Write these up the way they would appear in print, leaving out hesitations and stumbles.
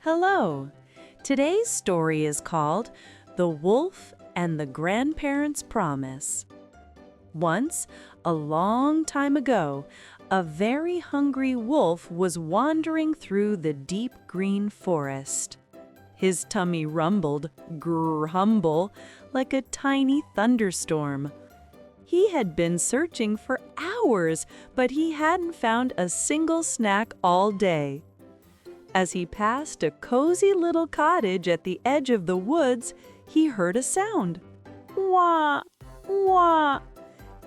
Hello! Today's story is called The Wolf and the Grandparent's Promise. Once, a long time ago, a very hungry wolf was wandering through the deep green forest. His tummy rumbled, grr-humble, like a tiny thunderstorm. He had been searching for hours, but he hadn't found a single snack all day. As he passed a cozy little cottage at the edge of the woods, he heard a sound. Wah! Wah!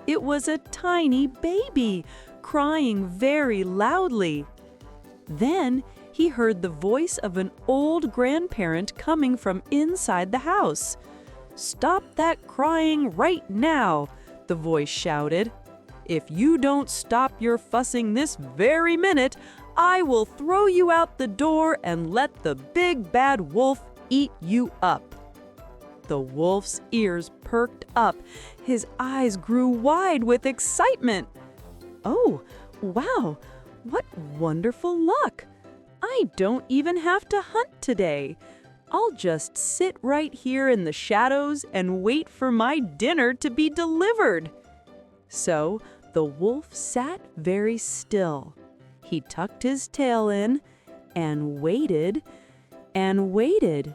It was a tiny baby, crying very loudly. Then he heard the voice of an old grandparent coming from inside the house. "Stop that crying right now!" the voice shouted. "If you don't stop your fussing this very minute, I will throw you out the door and let the big bad wolf eat you up." The wolf's ears perked up. His eyes grew wide with excitement. "Oh, wow! What wonderful luck! I don't even have to hunt today. I'll just sit right here in the shadows and wait for my dinner to be delivered." So the wolf sat very still. He tucked his tail in and waited and waited.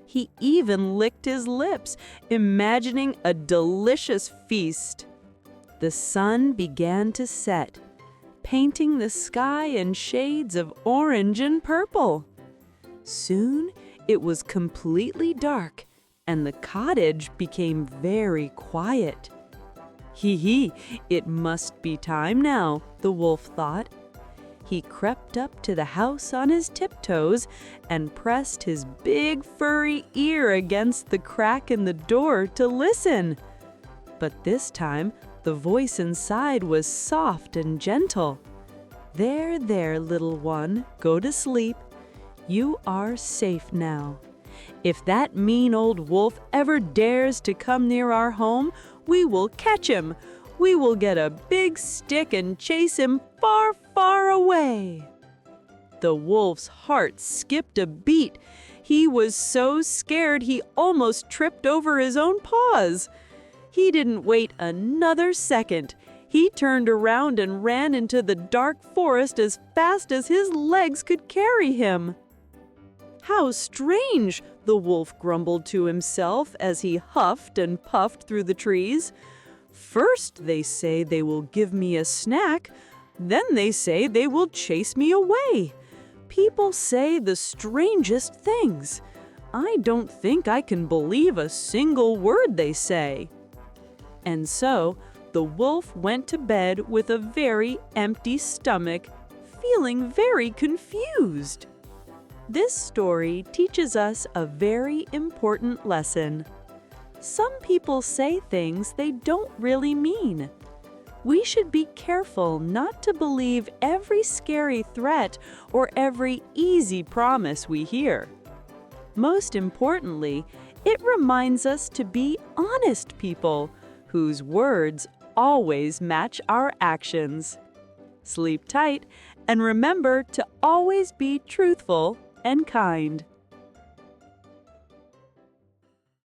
He even licked his lips, imagining a delicious feast. The sun began to set, painting the sky in shades of orange and purple. Soon it was completely dark, and the cottage became very quiet. Hee, it must be time now, the wolf thought. He crept up to the house on his tiptoes and pressed his big furry ear against the crack in the door to listen. But this time, the voice inside was soft and gentle. "There, there, little one, go to sleep. You are safe now. If that mean old wolf ever dares to come near our home, we will catch him. We will get a big stick and chase him far, far away." The wolf's heart skipped a beat. He was so scared he almost tripped over his own paws. He didn't wait another second. He turned around and ran into the dark forest as fast as his legs could carry him. "How strange!" the wolf grumbled to himself as he huffed and puffed through the trees. "First they say they will give me a snack, then they say they will chase me away. People say the strangest things. I don't think I can believe a single word they say." And so the wolf went to bed with a very empty stomach, feeling very confused. This story teaches us a very important lesson. Some people say things they don't really mean. We should be careful not to believe every scary threat or every easy promise we hear. Most importantly, it reminds us to be honest people whose words always match our actions. Sleep tight and remember to always be truthful and kind.